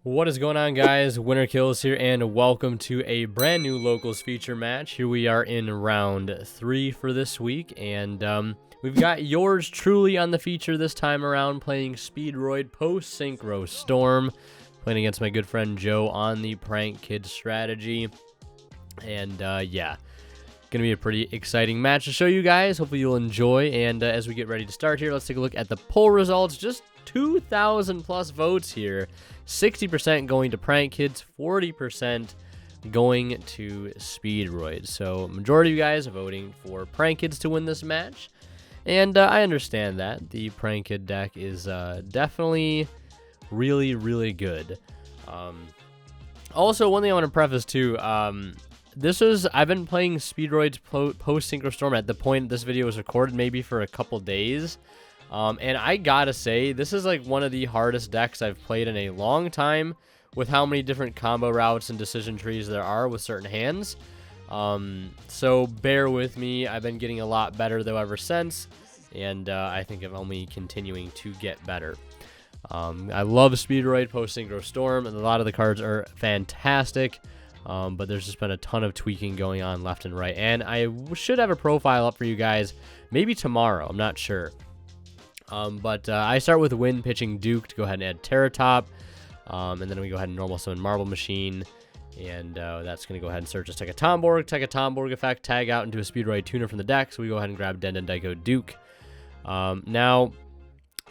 What is going on, guys? Winner Kills here, and welcome to a brand new locals feature match. Here we are in round 3 for this week, and we've got yours truly on the feature this time around, playing Speedroid post Synchro Storm, playing against my good friend Joe on the Prank Kid strategy. And yeah, gonna be a pretty exciting match to show you guys. Hopefully you'll enjoy. And as we get ready to start here, let's take a look at the poll results. Just 2,000 plus votes here. 60% going to Prank Kids, 40% going to Speedroid. So majority of you guys are voting for Prank Kids to win this match. And I understand that. The Prank Kid deck is definitely really, really good. Also, one thing I want to preface too, I've been playing Speedroid's post Synchro Storm at the point this video was recorded, maybe for a couple days. And I gotta say, this is like one of the hardest decks I've played in a long time, with how many different combo routes and decision trees there are with certain hands. So bear with me. I've been getting a lot better though ever since, and I think I'm only continuing to get better. I love Speedroid post Synchro Storm, and a lot of the cards are fantastic. But there's just been a ton of tweaking going on left and right, and I should have a profile up for you guys maybe tomorrow. I'm not sure. But I start with Wind pitching Duke to go ahead and add Terra Top, and then we go ahead and normal summon Marble Machine, and that's going to go ahead and search as take a Tomborg effect, tag out into a Speedroid tuner from the deck, so we go ahead and grab Den Daiko Duke. Now,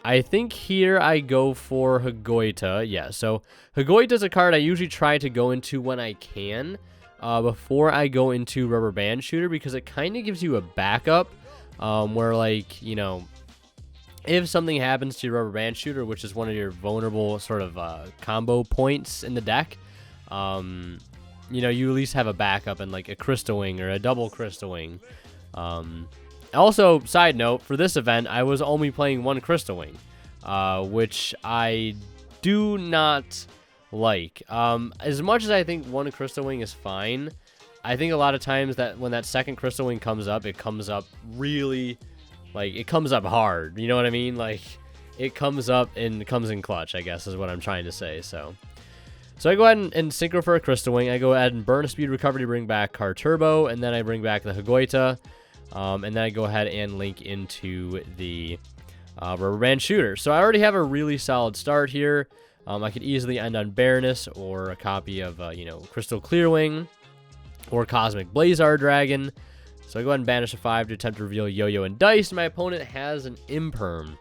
I think here I go for Hagoita. Yeah, so Hagoita is a card I usually try to go into when I can, before I go into Rubber Band Shooter, because it kind of gives you a backup, where, like, you know, if something happens to your Rubber Band Shooter, which is one of your vulnerable sort of combo points in the deck, you know, you at least have a backup in like a Crystal Wing or a double Crystal Wing. Also, side note, for this event, I was only playing one Crystal Wing, which I do not like. As much as I think one Crystal Wing is fine, I think a lot of times that when that second Crystal Wing comes up, it comes up really... like, it comes up hard, you know what I mean? Like, it comes up and comes in clutch, I guess, is what I'm trying to say. So I go ahead and synchro for a Crystal Wing. I go ahead and burn a Speed Recovery to bring back Car Turbo, and then I bring back the Hagoita, and then I go ahead and link into the Rubber Band Shooter. So I already have a really solid start here. I could easily end on Baroness or a copy of, you know, Crystal Clearwing or Cosmic Blazar Dragon. So I go ahead and banish a 5 to attempt to reveal Yo-Yo and Dice. My opponent has an Imperm.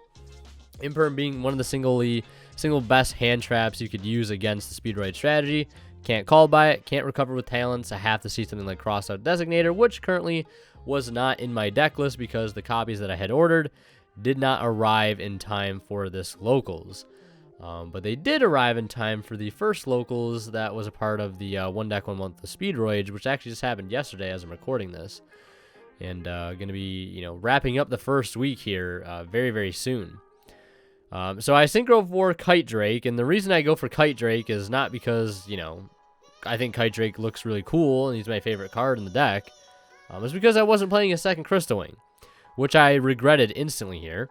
Imperm being one of the single best hand traps you could use against the Speedroid strategy. Can't call by it, can't recover with talents. I have to see something like Crossout Designator, which currently was not in my deck list because the copies that I had ordered did not arrive in time for this locals. But they did arrive in time for the first locals that was a part of the One Deck 1 Month of Speedroid, which actually just happened yesterday as I'm recording this. And going to be, you know, wrapping up the first week here very, very soon. So I synchro for Kite Drake, and the reason I go for Kite Drake is not because, you know, I think Kite Drake looks really cool and he's my favorite card in the deck. It's because I wasn't playing a second Crystal Wing, which I regretted instantly here.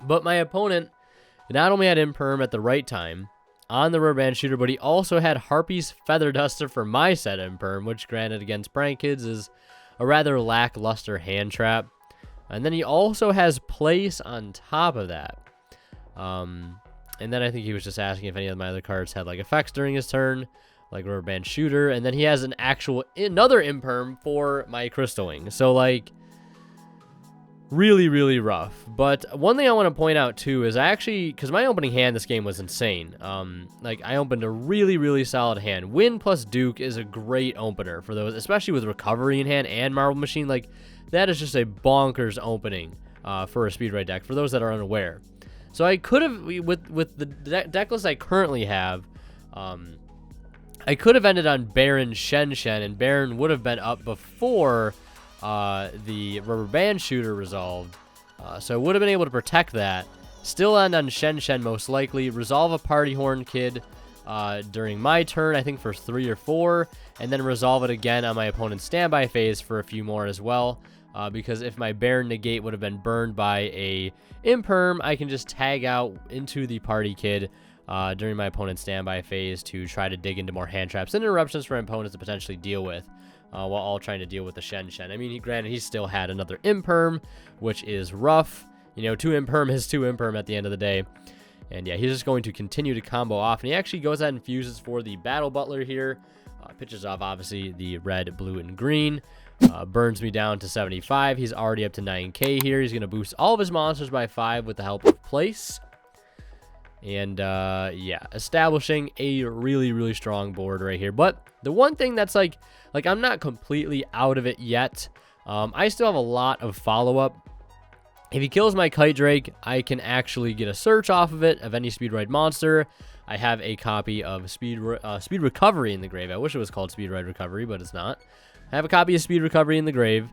But my opponent not only had Imperm at the right time on the Rubber Band Shooter, but he also had Harpy's Feather Duster for my set Imperm, which granted against Prank Kids is a rather lackluster hand trap. And then he also has Place on top of that. And then I think he was just asking if any of my other cards had like effects during his turn, like Rubber Band Shooter. And then he has another Imperm for my Crystal Wing. So like, really, really rough. But one thing I want to point out too is because my opening hand this game was insane. Like, I opened a really, really solid hand. Wind plus Duke is a great opener for those, especially with Recovery in hand and Marble Machine. Like, that is just a bonkers opening for a Speedroid deck, for those that are unaware. So I could have, with the deck list I currently have, I could have ended on Baron Shen, and Baron would have been up before the Rubber Band Shooter resolved, so I would have been able to protect that. Still end on Shen most likely. Resolve a Party Horn Kid during my turn, I think for 3 or 4, and then resolve it again on my opponent's standby phase for a few more as well. Because if my Baron Negate would have been burned by a Imperm, I can just tag out into the Party Kid during my opponent's standby phase to try to dig into more hand traps and interruptions for my opponents to potentially deal with, while all trying to deal with the Shen. I mean, granted, he still had another imperm, which is rough. You know, 2 imperm is 2 imperm at the end of the day. And yeah, he's just going to continue to combo off. And he actually goes ahead and fuses for the Battle Butler here. Pitches off, obviously, the red, blue, and green. Burns me down to 75. He's already up to 9k here. He's going to boost all of his monsters by 5 with the help of Place. And yeah, establishing a really, really strong board right here. But the one thing that's like I'm not completely out of it yet. I still have a lot of follow-up. If he kills my Kite Drake, I can actually get a search off of it of any Speedroid monster. I have a copy of Speed Recovery in the grave. I wish it was called Speedroid Recovery, but it's not. I have a copy of Speed Recovery in the grave.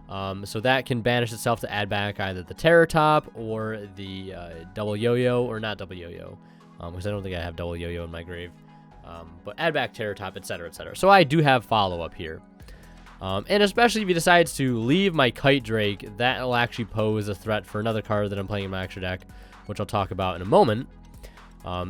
So that can banish itself to add back either the Terror Top or the double yo-yo, or not double yo-yo, because I don't think I have double yo-yo in my grave. But add back Terror Top, etc., etc. So I do have follow-up here. And especially if he decides to leave my Kite Drake, that will actually pose a threat for another card that I'm playing in my extra deck, which I'll talk about in a moment.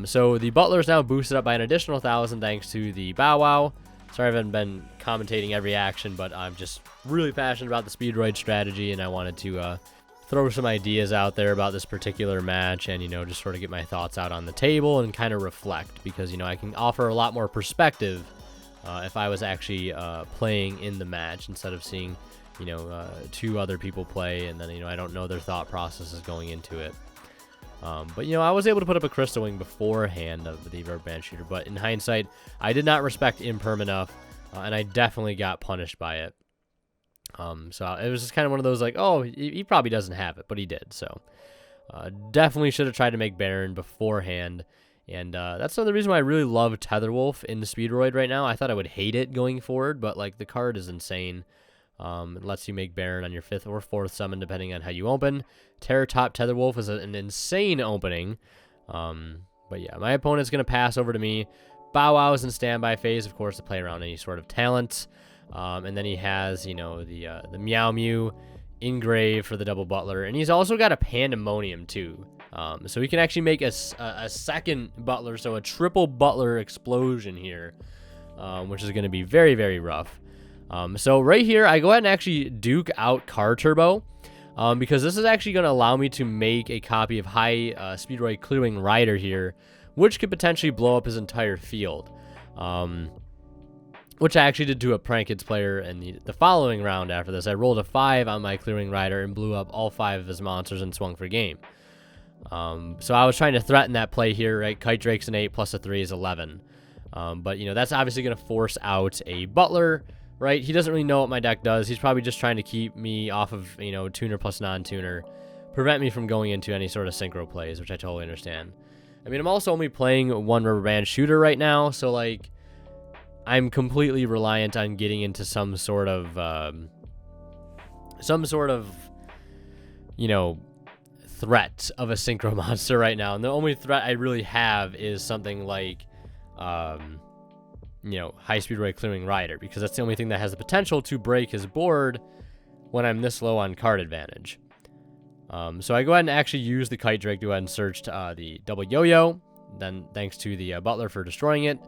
So the Butler is now boosted up by an additional 1,000 thanks to the Bow Wow. Sorry I haven't been commentating every action, but I'm just really passionate about the Speedroid strategy, and I wanted to throw some ideas out there about this particular match and, you know, just sort of get my thoughts out on the table and kind of reflect, because, you know, I can offer a lot more perspective if I was actually playing in the match instead of seeing, you know, 2 other people play, and then, you know, I don't know their thought processes going into it. But, you know, I was able to put up a Crystal Wing beforehand of the Rubber Band Shooter, but in hindsight, I did not respect Imperm enough, and I definitely got punished by it. So it was just kind of one of those, like, oh, he probably doesn't have it, but he did. So definitely should have tried to make Baron beforehand. And that's another reason why I really love Tetherwolf in the Speedroid right now. I thought I would hate it going forward, but, like, the card is insane. It lets you make Baron on your 5th or 4th summon, depending on how you open. Terror Top Tetherwolf is an insane opening. But yeah, my opponent's going to pass over to me. Bow Wow is in standby phase, of course, to play around any sort of talent. And then he has, you know, the Meow Mew engrave for the double Butler. And he's also got a Pandemonium, too. So he can actually make a second Butler, so a triple Butler explosion here, which is going to be very, very rough. So right here, I go ahead and actually Duke out Car Turbo, because this is actually going to allow me to make a copy of High Speedroid Clearing Rider here, which could potentially blow up his entire field. Which I actually did to a Prank Kids player in the following round after this. I rolled a 5 on my Clearing Rider and blew up all 5 of his monsters and swung for game. So I was trying to threaten that play here, right? Kite Drake's an 8 plus a 3 is 11. But, you know, that's obviously going to force out a Butler, right? He doesn't really know what my deck does. He's probably just trying to keep me off of, you know, tuner plus non-tuner, prevent me from going into any sort of synchro plays, which I totally understand. I mean, I'm also only playing 1 Rubber Band Shooter right now, so, like, I'm completely reliant on getting into some sort of, you know, threat of a synchro monster right now. And the only threat I really have is something like, you know, High Speedroid Clearing Rider, because that's the only thing that has the potential to break his board when I'm this low on card advantage. So I go ahead and actually use the Kite Drake to go ahead and search the double Yo-Yo, then thanks to the Butler for destroying it.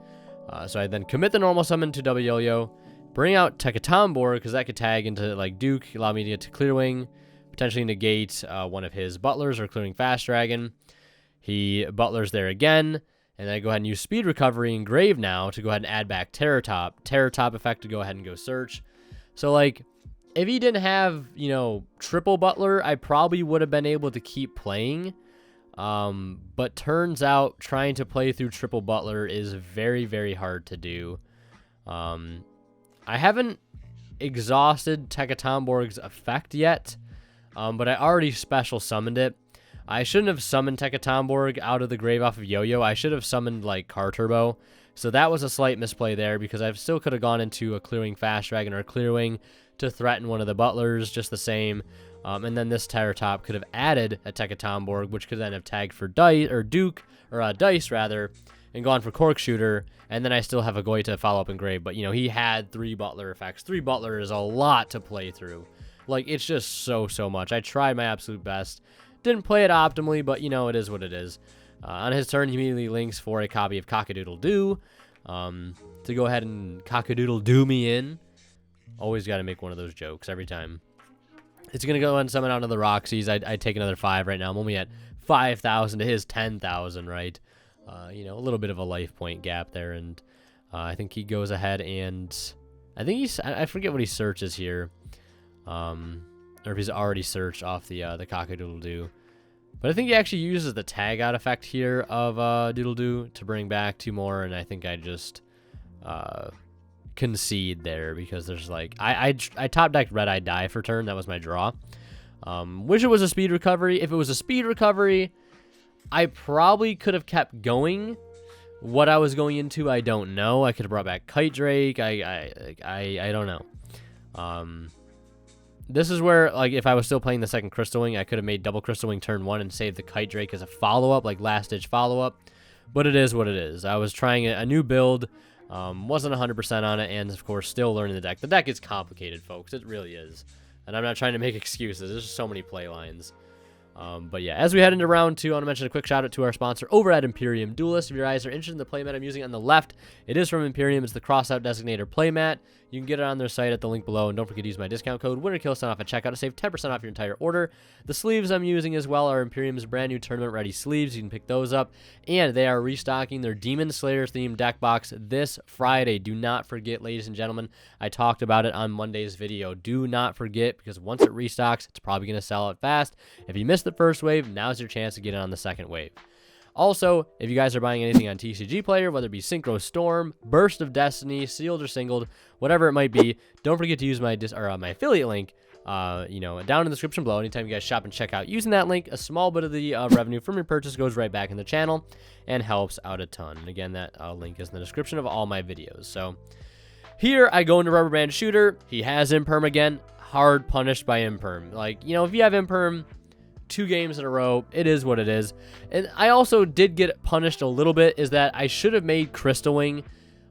So I then commit the normal summon to double Yo-Yo, bring out Tekatombor, because that could tag into, like, Duke, allow me to get to Clear Wing, potentially negate one of his Butlers or Clearing Fast Dragon. He Butlers there again, and then I go ahead and use Speed Recovery and Grave now to go ahead and add back Terror Top. Terror Top effect to go ahead and go search. So, like, if he didn't have, you know, triple Butler, I probably would have been able to keep playing. But turns out trying to play through triple Butler is very, very hard to do. I haven't exhausted Tekatomborg's effect yet, but I already special summoned it. I shouldn't have summoned Tekatomborg out of the grave off of Yo-Yo. I should have summoned, like, Car Turbo. So that was a slight misplay there, because I still could have gone into a Clearing Fast Dragon or a Clear Wing to threaten one of the Butlers just the same. And then this Terror Top could have added a Tekatomborg, which could then have tagged for Dice, and gone for Cork Shooter, and then I still have a Goy to follow up in Grave. But, you know, he had 3 Butler effects. 3 Butler is a lot to play through. Like, it's just so much. I tried my absolute best. Didn't play it optimally, but, you know, it is what it is. On his turn, he immediately links for a copy of Cock-a-Doodle-Doo to go ahead and Cock-a-Doodle-Doo me in. Always got to make one of those jokes every time. It's going to go and summon out of the Roxy's. I'd take another 5 right now. I'm only at 5,000 to his 10,000, right? You know, a little bit of a life point gap there. And I think he goes ahead and... I think I forget what he searches here. Or if he's already searched off the Cock-a-Doodle-Doo. But I think he actually uses the tag out effect here of Doodle-Doo to bring back 2 more. And I think I just... concede there because there's like I top decked Red Eye Die for turn. That was my draw. Wish it was a speed recovery. If it was a speed recovery, I probably could have kept going. What I was going into, I don't know. I could have brought back Kite Drake. I don't know. This is where, like, if I was still playing the second Crystal Wing, I could have made double Crystal Wing turn 1 and saved the Kite Drake as a follow-up, like last-ditch follow-up. But it is what it is. I was trying a new build. Wasn't 100% on it, and of course, still learning the deck. The deck is complicated, folks. It really is. And I'm not trying to make excuses. There's just so many play lines. But yeah, as we head into round 2, I want to mention a quick shout out to our sponsor over at Imperium Duelist. If your guys are interested in the playmat I'm using on the left, it is from Imperium. It's the Crossout Designator playmat. You can get it on their site at the link below, and don't forget to use my discount code WinterKillSign off at checkout to save 10% off your entire order. The sleeves I'm using as well are Imperium's brand new tournament-ready sleeves. You can pick those up, and they are restocking their Demon Slayer themed deck box this Friday. Do not forget, ladies and gentlemen, I talked about it on Monday's video. Do not forget, because once it restocks, it's probably going to sell out fast. If you missed the first wave, now's your chance to get it on the second wave. Also, if you guys are buying anything on TCG Player, whether it be Synchro Storm, Burst of Destiny, Sealed or Singled, whatever it might be, don't forget to use my my affiliate link, down in the description below. Anytime you guys shop and check out using that link, a small bit of the revenue from your purchase goes right back in the channel and helps out a ton. And again, that link is in the description of all my videos. So here I go into Rubber Band Shooter. He has Imperm again. Hard punished by Imperm. Like, you know, if you have Imperm 2 games in a row, it is what it is. And I also did get punished a little bit, is that I should have made Crystal Wing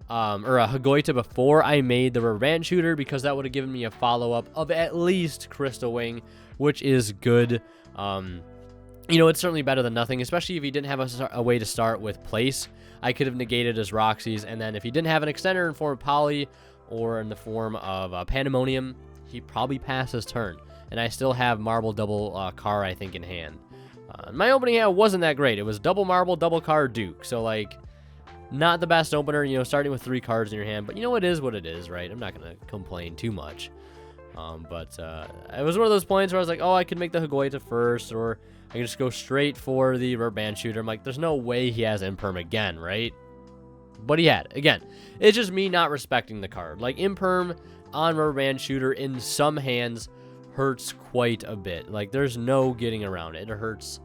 or a Hagoita before I made the Rubber Band Shooter, because that would have given me a follow-up of at least Crystal Wing, which is good. You know, it's certainly better than nothing, especially if he didn't have a way to start with Place. I could have negated his Roxy's, and then if he didn't have an extender in form of Poly or in the form of Pandemonium, he probably passed his turn. And I still have Marble double Car, I think, in hand. My opening hand wasn't that great. It was double Marble, double Car, Duke. So, like, not the best opener, you know, starting with 3 cards in your hand. But, you know, it is what it is, right? I'm not going to complain too much. But it was one of those points where I was like, oh, I could make the Hagoita first, or I can just go straight for the Rubber Band Shooter. I'm like, there's no way he has Imperm again, right? But he had. Again, it's just me not respecting the card. Like, Imperm on Rubber Band Shooter in some hands hurts quite a bit. Like, there's no getting around it. It hurts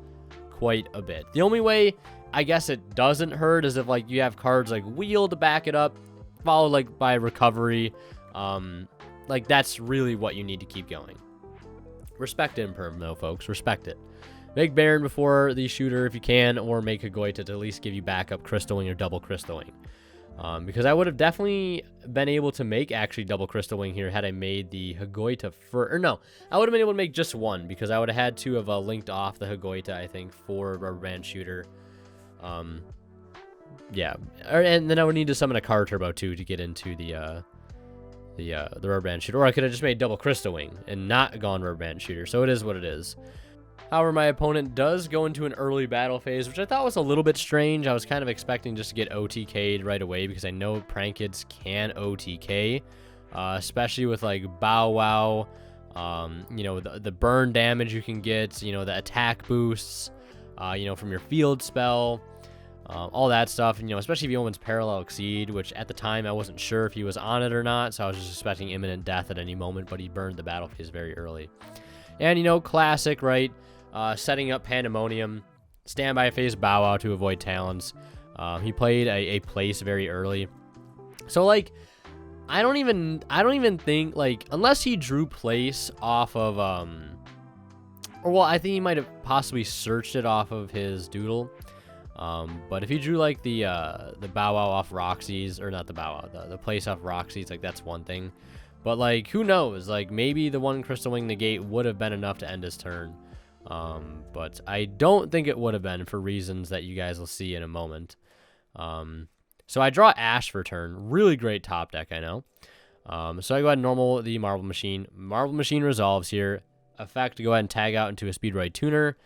quite a bit. The only way I guess it doesn't hurt is if, like, you have cards like Wheel to back it up, followed, like, by Recovery. Like, that's really what you need to keep going. Respect Imperm, though, folks. Respect it. Make Baron before the Shooter if you can, or make Hagoita to at least give you backup Crystal Wing or double Crystal Wing. Because I would have definitely been able to make actually double Crystal Wing here had I made the Hagoita for, or no, I would have been able to make just one, because I would have had to have linked off the Hagoita, I think, for Rubber Band Shooter. Yeah, and then I would need to summon a Car Turbo too to get into the Rubber Band Shooter, or I could have just made double Crystal Wing and not gone Rubber Band Shooter. So it is what it is. However, my opponent does go into an early battle phase, which I thought was a little bit strange. I was kind of expecting just to get OTK'd right away, because I know prank kids can OTK, especially with, like, Bow Wow, you know, the burn damage you can get, you know, the attack boosts, you know, from your field spell, all that stuff. And, you know, especially if he opens Parallel Exceed, which at the time I wasn't sure if he was on it or not, so I was just expecting imminent death at any moment, but he burned the battle phase very early. And, you know, classic, right? Setting up Pandemonium, standby phase Bow Wow to avoid Talons. He played a Place very early. So, like, I don't even think, like, unless he drew Place off of, or, well, I think he might have possibly searched it off of his Doodle. But if he drew, like, the Bow Wow off Roxy's, or not the Bow Wow, the Place off Roxy's, like, that's one thing. But, like, who knows? Like, maybe the one Crystal Wing negate would have been enough to end his turn. But I don't think it would have been for reasons that you guys will see in a moment. So I draw Ash for turn. Really great top deck, I know. So I go ahead and normal the Marble Machine. Marble Machine resolves here. Effect to go ahead and tag out into a Speedroid Tuner.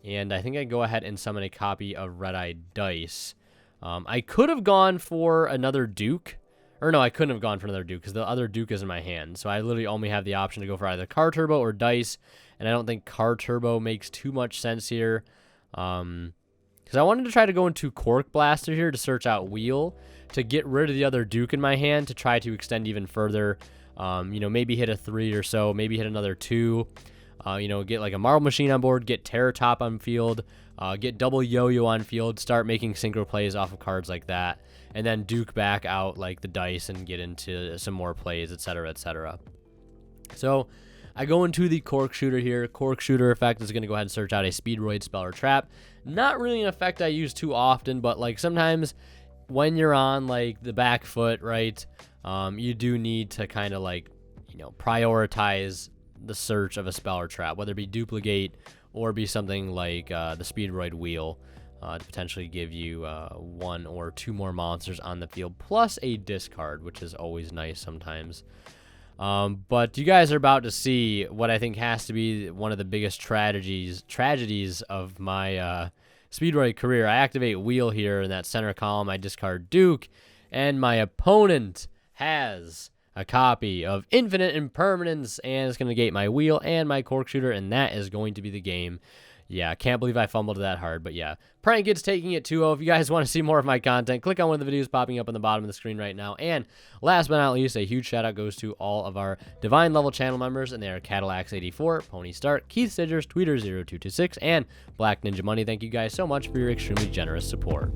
And I think I go ahead and summon a copy of Red-Eye Dice. I could have gone for another Duke. Or no, I couldn't have gone for another Duke because the other Duke is in my hand. So I literally only have the option to go for either Car Turbo or Dice. And I don't think Car Turbo makes too much sense here. Because I wanted to try to go into Cork Blaster here to search out Wheel. To get rid of the other Duke in my hand to try to extend even further. You know, maybe hit a 3 or so. Maybe hit another 2. You know, get like a Marble Machine on board. Get Terror Top on field. Get double Yo-Yo on field. Start making synchro plays off of cards like that. And then Duke back out like the Dice and get into some more plays, etc., etc. So I go into the Cork Shooter here. Cork Shooter effect is going to go ahead and search out a Speedroid Spell or Trap. Not really an effect I use too often, but like sometimes when you're on like the back foot, right, you do need to kind of like, you know, prioritize the search of a spell or trap, whether it be duplicate or be something like the Speedroid Wheel. To potentially give you 1 or 2 more monsters on the field, plus a discard, which is always nice sometimes. But you guys are about to see what I think has to be one of the biggest tragedies of my Speedroid career. I activate Wheel here in that center column. I discard Duke, and my opponent has a copy of Infinite Impermanence, and it's going to negate my Wheel and my Cork Shooter, and that is going to be the game. Yeah, I can't believe I fumbled that hard, but yeah. Prank Kids taking it 2-0. If you guys want to see more of my content, click on one of the videos popping up on the bottom of the screen right now. And last but not least, a huge shout out goes to all of our Divine level channel members, and they are Cadillacs84, Pony Start, Keith Sidgers, Tweeter0226, and Black Ninja Money. Thank you guys so much for your extremely generous support.